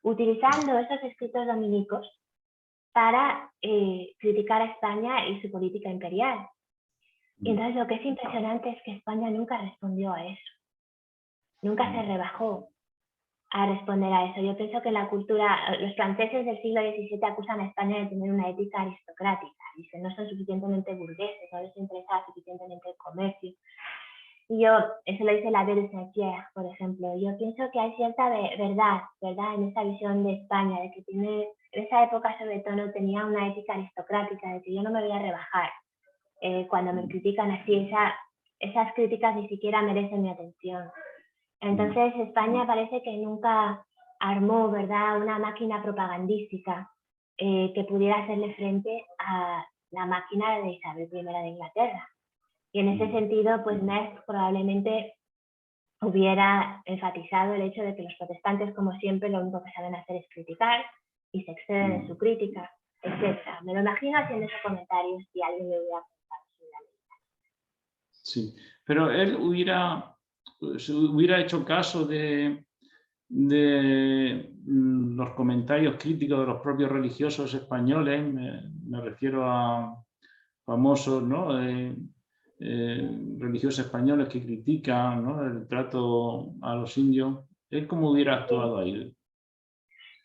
utilizando esos escritos dominicos para criticar a España y su política imperial. Y entonces lo que es impresionante es que España nunca respondió a eso. Nunca se rebajó a responder a eso. Yo pienso que la cultura, los franceses del siglo XVII acusan a España de tener una ética aristocrática. Dicen, no son suficientemente burgueses, no les interesa suficientemente el comercio. Y eso lo dice la de Saint-Pierre, por ejemplo. Yo pienso que hay cierta verdad en esta visión de España, de que en esa época sobre todo tenía una ética aristocrática, de que yo no me voy a rebajar. Cuando me critican así, esas críticas ni siquiera merecen mi atención. Entonces España parece que nunca armó, ¿verdad?, una máquina propagandística que pudiera hacerle frente a la máquina de Isabel I de Inglaterra. Y en ese sentido, pues Mestre probablemente hubiera enfatizado el hecho de que los protestantes, como siempre, lo único que saben hacer es criticar y se exceden en su crítica, etc. Me lo imagino haciendo esos comentarios si alguien le hubiera preguntado sobre la ley. Sí, pero él hubiera hecho caso de los comentarios críticos de los propios religiosos españoles. Me refiero a famosos, ¿no?, religiosos españoles que critican, ¿no?, el trato a los indios. ¿Él cómo hubiera actuado ahí?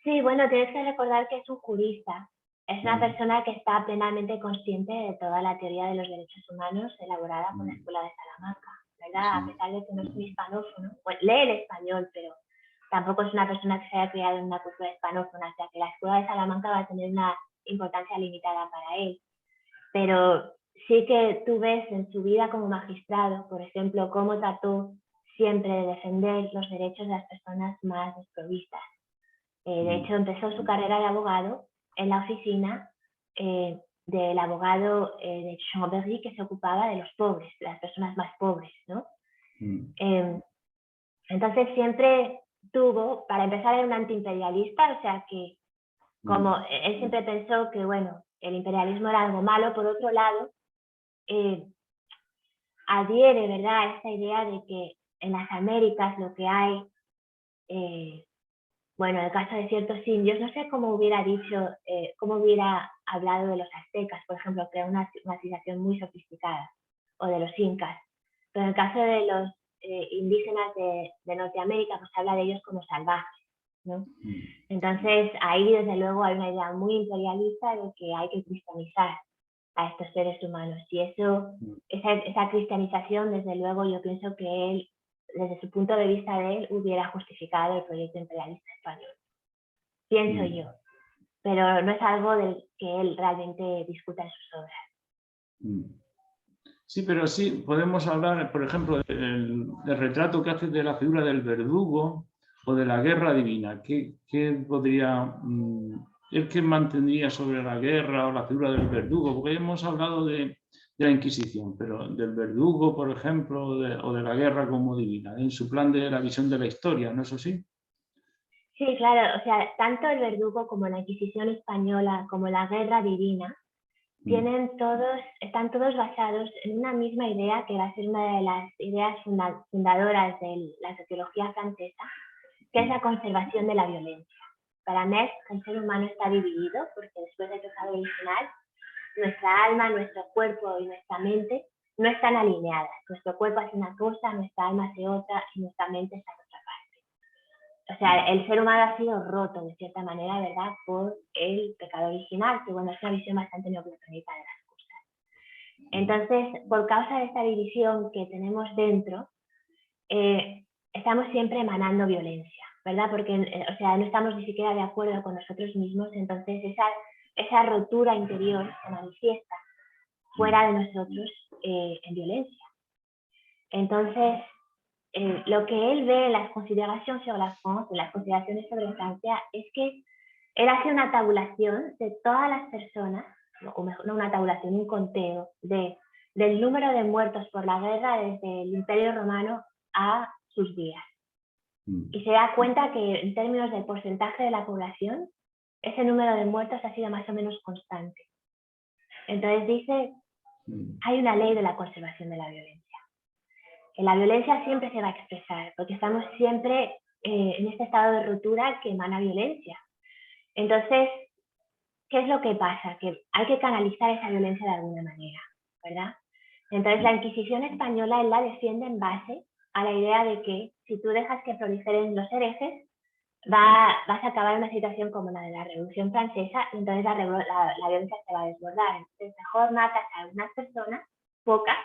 Sí, bueno, tienes que recordar que es un jurista. Es una persona que está plenamente consciente de toda la teoría de los derechos humanos elaborada por la Escuela de Salamanca, ¿verdad? A pesar de que no es un hispanófono, pues lee el español, pero tampoco es una persona que se haya criado en una cultura hispanófona, o sea que la Escuela de Salamanca va a tener una importancia limitada para él. Pero sí que tú ves en su vida como magistrado, por ejemplo, cómo trató siempre de defender los derechos de las personas más desprovistas. De hecho, empezó su carrera de abogado en la oficina del abogado de Chambéry, que se ocupaba de los pobres, de las personas más pobres, ¿no? Entonces siempre tuvo, para empezar, era un antiimperialista, o sea que como él siempre pensó que, bueno, el imperialismo era algo malo. Por otro lado, adhiere, ¿verdad?, a esta idea de que en las Américas lo que hay, bueno, en el caso de ciertos indios, no sé cómo hubiera dicho, cómo hubiera hablado de los aztecas, por ejemplo, que era una civilización muy sofisticada, o de los incas, pero en el caso de los indígenas de Norteamérica, pues habla de ellos como salvajes, ¿no? Entonces, ahí desde luego hay una idea muy imperialista de que hay que cristianizar a estos seres humanos, y eso, esa cristianización, desde luego, yo pienso que él, desde su punto de vista de él, hubiera justificado el proyecto imperialista español. Pienso yo, pero no es algo del que él realmente discuta en sus obras. Sí, pero sí, podemos hablar, por ejemplo, del retrato que hace de la figura del verdugo o de la guerra divina. ¿Qué podría, él qué mantendría sobre la guerra o la figura del verdugo? Porque hemos hablado de la Inquisición, pero del verdugo, por ejemplo, o de la guerra como divina, en su plan de la visión de la historia, ¿no es así? Sí, claro, o sea, tanto el verdugo como la Inquisición española, como la guerra divina, están todos basados en una misma idea, que va a ser una de las ideas fundadoras de la sociología francesa, que es la conservación de la violencia. Para Metz, el ser humano está dividido, porque después del pecado original, nuestra alma, nuestro cuerpo y nuestra mente no están alineadas. Nuestro cuerpo hace una cosa, nuestra alma hace otra y nuestra mente está en otra parte. O sea, el ser humano ha sido roto, de cierta manera, ¿verdad?, por el pecado original, que bueno, es una visión bastante neoplatónica de las cosas. Entonces, por causa de esta división que tenemos dentro, estamos siempre emanando violencia, ¿verdad? Porque, o sea, no estamos ni siquiera de acuerdo con nosotros mismos, entonces esa rotura interior se manifiesta fuera de nosotros en violencia. Entonces, lo que él ve en las consideraciones sobre la France, en las consideraciones sobre Francia, es que él hace una tabulación de todas las personas, o mejor, no una tabulación, un conteo del número de muertos por la guerra desde el Imperio Romano a sus días. Y se da cuenta que en términos del porcentaje de la población, ese número de muertos ha sido más o menos constante. Entonces dice, hay una ley de la conservación de la violencia. La violencia siempre se va a expresar, porque estamos siempre en este estado de ruptura que emana violencia. Entonces, ¿qué es lo que pasa? Que hay que canalizar esa violencia de alguna manera, ¿verdad? Entonces, la Inquisición española él la defiende en base a la idea de que si tú dejas que proliferen los herejes, vas a acabar en una situación como la de la Revolución Francesa, y entonces la violencia se va a desbordar. Entonces, mejor matas a algunas personas, pocas,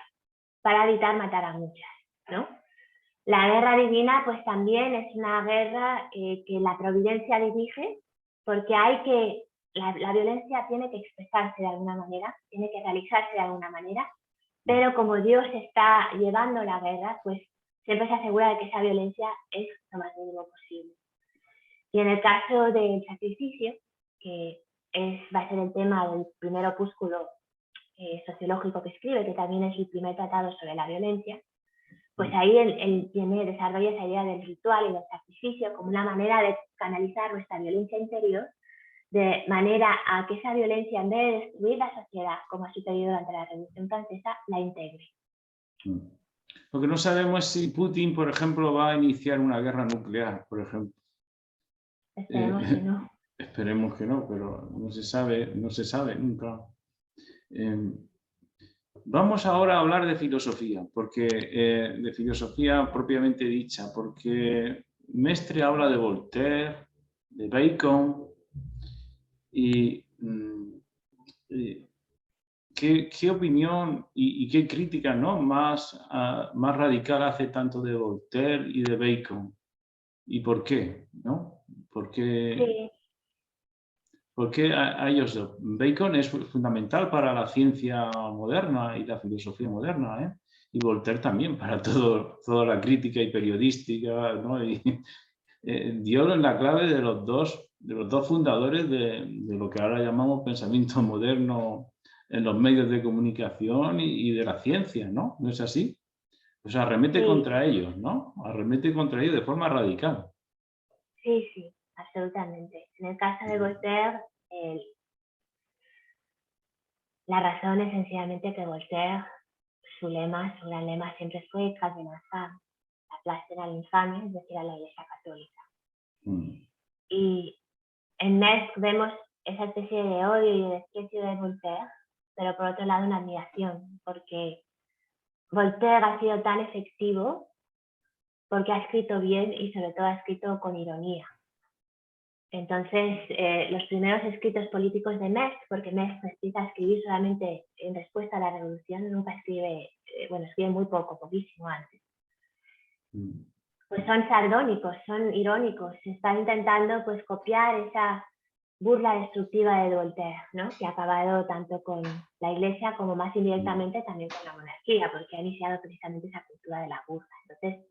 para evitar matar a muchas, ¿no? La guerra divina, pues también es una guerra que la providencia dirige, porque la violencia tiene que expresarse de alguna manera, tiene que realizarse de alguna manera, pero como Dios está llevando la guerra, pues siempre se asegura de que esa violencia es lo más mínimo posible. Y en el caso del sacrificio, que va a ser el tema del primer opúsculo sociológico que escribe, que también es el primer tratado sobre la violencia, pues ahí él desarrolla esa idea del ritual y del sacrificio como una manera de canalizar nuestra violencia interior, de manera a que esa violencia, en vez de destruir la sociedad, como ha sucedido durante la Revolución Francesa, la integre. Lo que no sabemos es si Putin, por ejemplo, va a iniciar una guerra nuclear, por ejemplo. Esperemos que no. Esperemos que no, pero no se sabe nunca. Vamos ahora a hablar de filosofía, porque de filosofía propiamente dicha, porque Mestre habla de Voltaire, de Bacon, y ¿qué opinión y qué crítica, ¿no?, más radical hace tanto de Voltaire y de Bacon? ¿Y por qué? ¿No? ¿Por qué a ellos dos? Bacon es fundamental para la ciencia moderna y la filosofía moderna, ¿eh? Y Voltaire también, para toda la crítica y periodística, ¿no? Y, dio la clave de los dos fundadores de lo que ahora llamamos pensamiento moderno en los medios de comunicación y de la ciencia, ¿no? ¿No es así? Pues arremete Sí, contra ellos, ¿no? Arremete contra ellos de forma radical. sí, sí, absolutamente. En el caso de Voltaire, la razón es sencillamente que Voltaire, su gran lema siempre fue Cadre l'infâme, la placer a la infamia, es decir, a la Iglesia Católica. Mm. Y en Metz vemos esa especie de odio y de desprecio de Voltaire, pero por otro lado una admiración, porque Voltaire ha sido tan efectivo porque ha escrito bien y sobre todo ha escrito con ironía. Entonces, los primeros escritos políticos de Metz, porque Metz empieza a escribir solamente en respuesta a la revolución, nunca escribe, bueno, escribe muy poco, poquísimo antes. Pues son sardónicos, son irónicos, se está intentando pues copiar esa burla destructiva de Voltaire, ¿no? Que ha acabado tanto con la Iglesia como más indirectamente también con la monarquía, porque ha iniciado precisamente esa cultura de la burla. Entonces,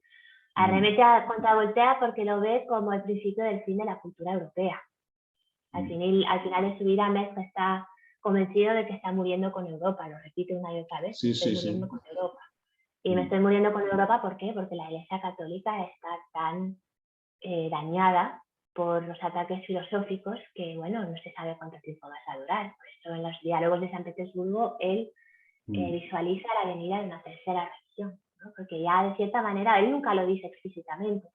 arremete contra Voltaire porque lo ve como el principio del fin de la cultura europea. Al final de su vida, Metz está convencido de que está muriendo con Europa, lo repite una y otra vez, Sí, estoy sí, muriendo sí. con Europa. Y me estoy muriendo con Europa, ¿por qué? Porque la Iglesia Católica está tan dañada por los ataques filosóficos que, bueno, no se sabe cuánto tiempo va a durar. Por eso en los diálogos de San Petersburgo él visualiza la venida de una tercera religión, ¿no? Porque ya de cierta manera, él nunca lo dice explícitamente,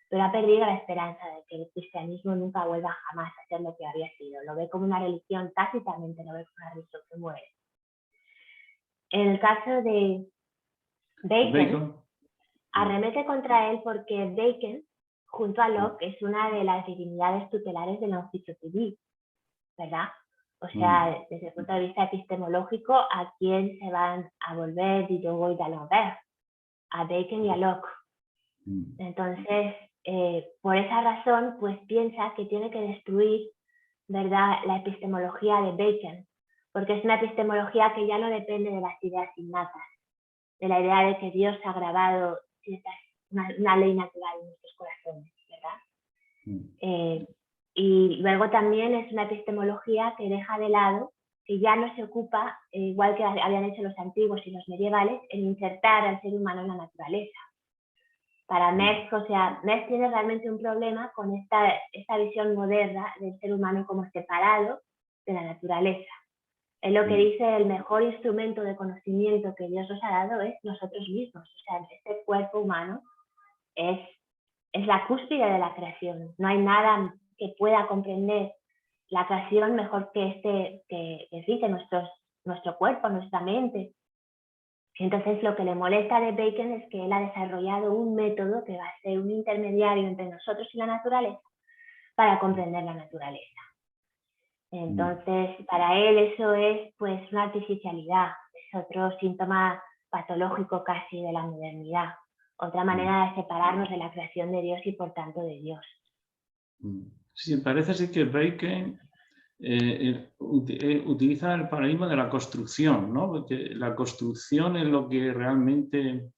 pero ha perdido la esperanza de que el cristianismo nunca vuelva jamás a ser lo que había sido. Lo ve como una religión, tácitamente lo ve como una religión que muere. En el caso de Bacon, arremete contra él porque Bacon, junto a Locke, es una de las divinidades tutelares de la Justicia Civil, ¿verdad? O sea, desde el punto de vista epistemológico, ¿a quién se van a volver Diderot y D'Alembert? A Bacon y a Locke. Entonces, por esa razón, pues piensa que tiene que destruir, ¿verdad?, la epistemología de Bacon, porque es una epistemología que ya no depende de las ideas innatas, de la idea de que Dios ha grabado una ley natural en nuestros corazones, ¿verdad? Y luego también es una epistemología que deja de lado, que ya no se ocupa, igual que habían hecho los antiguos y los medievales, en insertar al ser humano en la naturaleza. Para Metz, o sea, Metz tiene realmente un problema con esta visión moderna del ser humano como separado de la naturaleza. Es lo que dice, el mejor instrumento de conocimiento que Dios nos ha dado es nosotros mismos. O sea, este cuerpo humano es la cúspide de la creación. No hay nada que pueda comprender la creación mejor que nuestro cuerpo, nuestra mente. Entonces, lo que le molesta de Bacon es que él ha desarrollado un método que va a ser un intermediario entre nosotros y la naturaleza para comprender la naturaleza. Entonces, para él eso es pues una artificialidad, es otro síntoma patológico casi de la modernidad, otra manera de separarnos de la creación de Dios y por tanto de Dios. Sí, parece ser que Bacon utiliza el paradigma de la construcción, ¿no? Porque la construcción es lo que realmente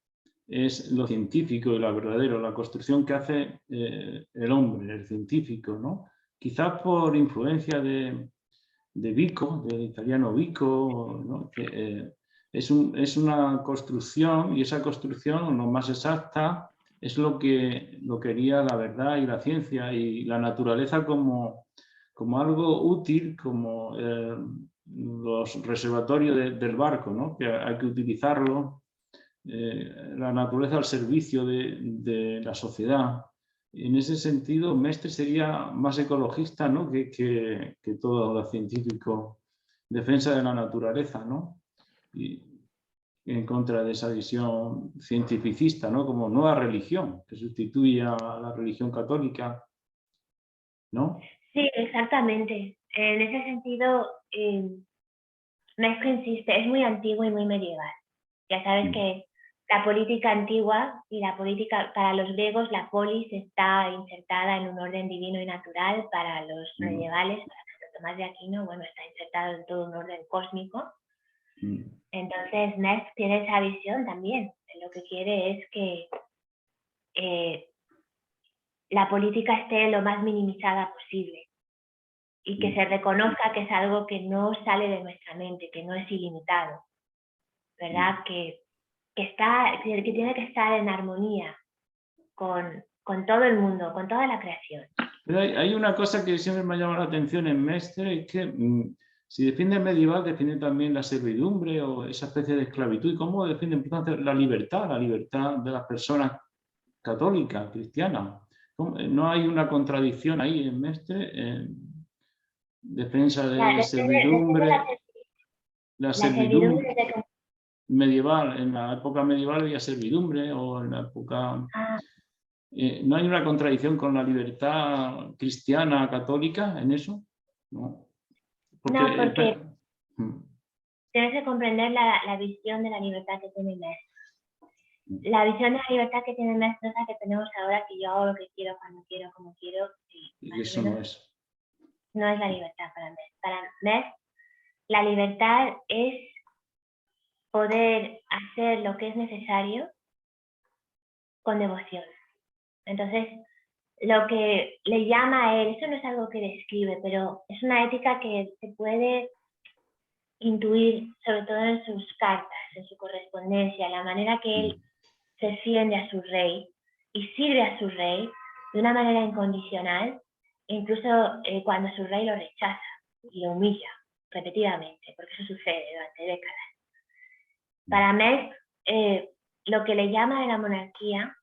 es lo científico y lo verdadero, la construcción que hace el hombre, el científico, ¿no? Quizás por influencia de Vico, del italiano Vico, ¿no? Que, es una construcción y esa construcción, lo más exacta, es lo que quería la verdad y la ciencia y la naturaleza como algo útil, como los reservatorios del barco, ¿no? Que hay que utilizarlo, la naturaleza al servicio de la sociedad. En ese sentido, Mestre sería más ecologista, ¿no?, que todo lo científico, defensa de la naturaleza, ¿no? Y en contra de esa visión cientificista, ¿no?, como nueva religión, que sustituye a la religión católica, ¿no? Sí, exactamente. En ese sentido, Mestre insiste, es muy antiguo y muy medieval. Ya sabes que la política antigua y la política, para los griegos, la polis está insertada en un orden divino y natural. Para los medievales, para Santo Tomás de Aquino, bueno, está insertado en todo un orden cósmico. Entonces, Mestre tiene esa visión también. Lo que quiere es que la política esté lo más minimizada posible. y que se reconozca que es algo que no sale de nuestra mente, que no es ilimitado, ¿verdad? Que tiene que estar en armonía con todo el mundo, con toda la creación. Pero hay una cosa que siempre me ha llamado la atención en Mestre, es que si defiende el medieval, defiende también la servidumbre o esa especie de esclavitud. ¿Y cómo defiende entonces la libertad de las personas católicas, cristianas? ¿No hay una contradicción ahí en Mestre? Defensa de servidumbre, la la servidumbre servidumbre medieval, en la época medieval había servidumbre o en la época... ¿No hay una contradicción con la libertad cristiana católica en eso? No, porque tienes que comprender la visión de la libertad que tiene Mestre. La visión de la libertad que tiene Mestre es la que tenemos ahora, que yo hago lo que quiero, cuando quiero, como quiero. Y eso no es. No es la libertad para Mestre. Para Mestre, la libertad es poder hacer lo que es necesario con devoción. Entonces, lo que le llama a él, eso no es algo que describe, pero es una ética que se puede intuir, sobre todo en sus cartas, en su correspondencia, la manera que él se defiende a su rey y sirve a su rey de una manera incondicional, incluso cuando su rey lo rechaza y lo humilla repetidamente, porque eso sucede durante décadas. Para Mestre, lo que le llama de la monarquía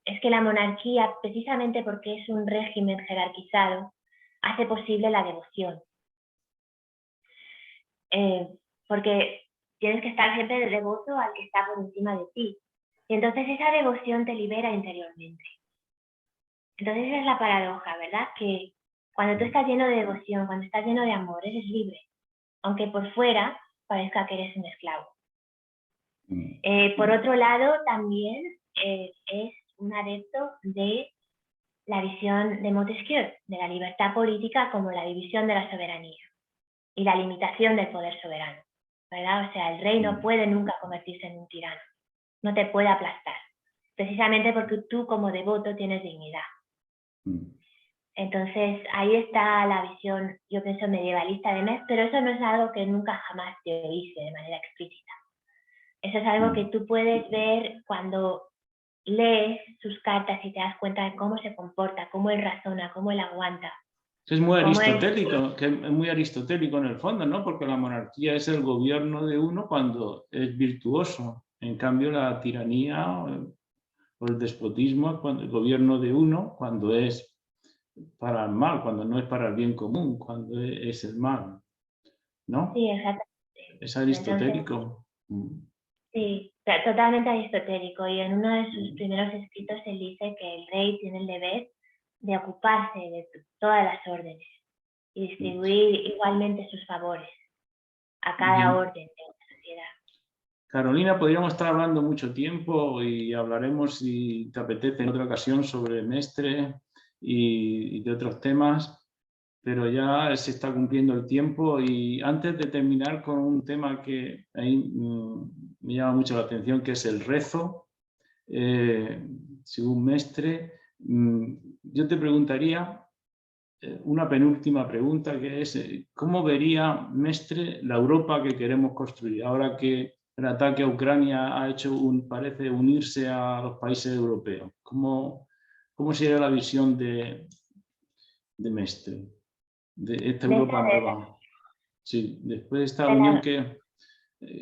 es que la monarquía, precisamente porque es un régimen jerarquizado, hace posible la devoción. Porque tienes que estar siempre devoto al que está por encima de ti. Y entonces esa devoción te libera interiormente. Entonces esa es la paradoja, ¿verdad? Que cuando tú estás lleno de devoción, cuando estás lleno de amor, eres libre. Aunque por fuera parezca que eres un esclavo. Por otro lado, también es un adepto de la visión de Montesquieu, de la libertad política como la división de la soberanía y la limitación del poder soberano, ¿verdad? O sea, el rey no puede nunca convertirse en un tirano, no te puede aplastar, precisamente porque tú como devoto tienes dignidad. Entonces, ahí está la visión, yo pienso, medievalista de Mestre, pero eso no es algo que nunca jamás te hice de manera explícita. Eso es algo que tú puedes ver cuando lees sus cartas y te das cuenta de cómo se comporta, cómo él razona, cómo él aguanta. Es muy aristotélico, que es muy aristotélico en el fondo, ¿no? Porque la monarquía es el gobierno de uno cuando es virtuoso. En cambio, la tiranía o el despotismo es el gobierno de uno cuando es para el mal, cuando no es para el bien común, cuando es el mal, ¿no? Sí, exactamente. Es aristotélico. Sí, totalmente aristotélico. Y en uno de sus primeros escritos él dice que el rey tiene el deber de ocuparse de todas las órdenes y distribuir igualmente sus favores a cada orden de la sociedad. Carolina, podríamos estar hablando mucho tiempo y hablaremos, si te apetece, en otra ocasión sobre Mestre y de otros temas, pero ya se está cumpliendo el tiempo y antes de terminar con un tema que ahí me llama mucho la atención, que es el rezo, según Mestre, yo te preguntaría una penúltima pregunta, que es ¿cómo vería Mestre la Europa que queremos construir ahora que el ataque a Ucrania ha hecho, parece unirse a los países europeos? ¿Cómo sería la visión de Mestre, de esta Europa nueva? Sí, después de esta unión,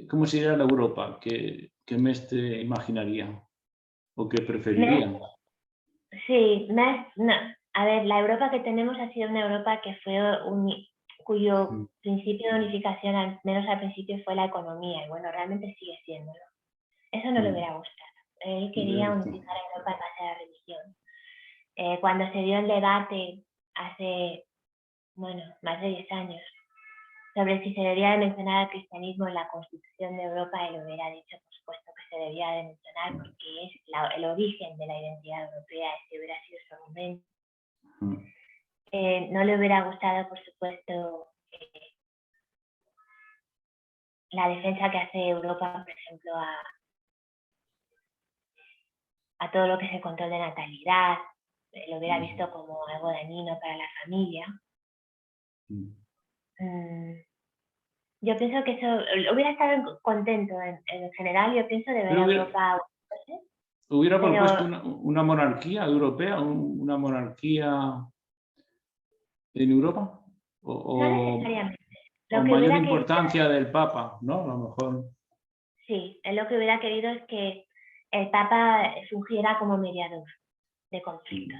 ¿cómo sería la Europa que Mestre imaginaría o que preferiría? Sí, a ver, la Europa que tenemos ha sido una Europa que fue cuyo principio de unificación, al menos al principio, fue la economía, y bueno, realmente sigue siéndolo. Eso no le hubiera gustado. Él quería unificar a Europa en base a la religión. Cuando se dio el debate hace, bueno, más de 10 años, sobre si se debía de mencionar al cristianismo en la Constitución de Europa, él hubiera dicho, por supuesto, que se debía de mencionar porque es el origen de la identidad europea, ese hubiera sido su argumento. No le hubiera gustado, por supuesto, la defensa que hace Europa, por ejemplo, a todo lo que es el control de natalidad. Lo hubiera visto como algo dañino para la familia. Yo pienso que eso hubiera estado contento en general, yo pienso, de ver Pero a Europa. ¿Hubiera Pero propuesto una monarquía europea, una monarquía en Europa? no necesariamente. O Lo que mayor hubiera querido, importancia del Papa, ¿no? A lo mejor. sí, él lo que hubiera querido es que el Papa fungiera como mediador de conflictos.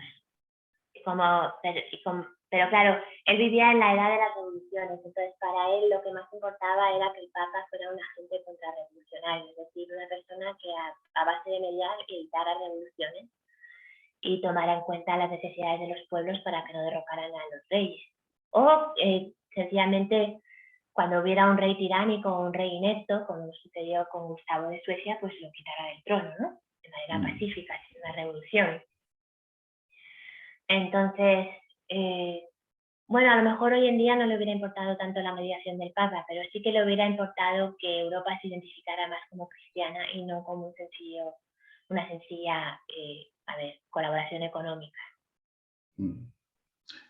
Pero claro, él vivía en la edad de las revoluciones, entonces para él lo que más importaba era que el Papa fuera un agente contrarrevolucionario, es decir, una persona que a base de mediar evitara revoluciones y tomara en cuenta las necesidades de los pueblos para que no derrocaran a los reyes. O sencillamente, cuando hubiera un rey tiránico o un rey inepto, como sucedió con Gustavo de Suecia, pues lo quitara del trono, ¿no? De manera pacífica, sin una revolución. Entonces, bueno, a lo mejor hoy en día no le hubiera importado tanto la mediación del Papa, pero sí que le hubiera importado que Europa se identificara más como cristiana y no como una sencilla colaboración económica.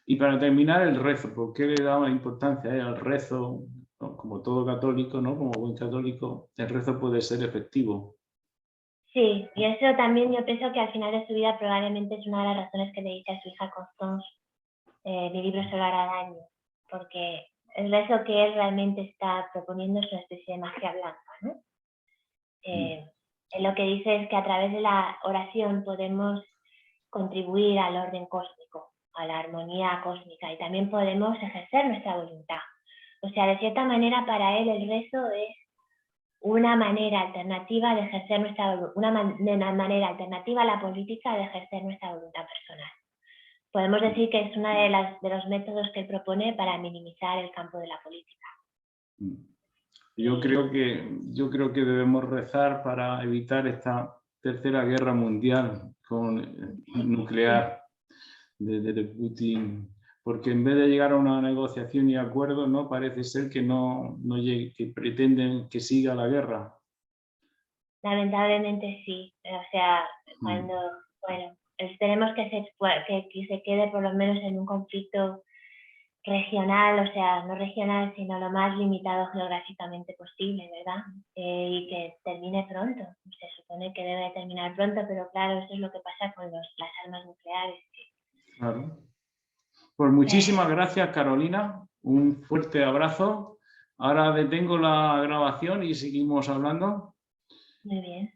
Y para terminar, el rezo. ¿Por qué le daba importancia al rezo? ¿No? Como todo católico, ¿no? Como buen católico, el rezo puede ser efectivo. Sí, y eso también yo pienso que al final de su vida probablemente es una de las razones que le dice a su hija Constance, mi libro se lo hará daño, porque el rezo que él realmente está proponiendo es una especie de magia blanca, ¿no? Lo que dice es que a través de la oración podemos contribuir al orden cósmico, a la armonía cósmica, y también podemos ejercer nuestra voluntad. O sea, de cierta manera para él el rezo es una manera alternativa de ejercer una manera alternativa a la política de ejercer nuestra voluntad personal. Podemos decir que es uno de los métodos que él propone para minimizar el campo de la política. Yo creo que debemos rezar para evitar esta tercera guerra mundial nuclear de Putin, porque en vez de llegar a una negociación y acuerdo, ¿no? Parece ser que no llegue, que pretenden que siga la guerra. Lamentablemente sí, o sea, esperemos que se quede por lo menos en un conflicto regional, o sea, no regional, sino lo más limitado geográficamente posible, ¿verdad? Y que termine pronto. Se supone que debe terminar pronto, pero claro, eso es lo que pasa con las armas nucleares. Claro. Pues muchísimas gracias, Carolina. Un fuerte abrazo. Ahora detengo la grabación y seguimos hablando. Muy bien.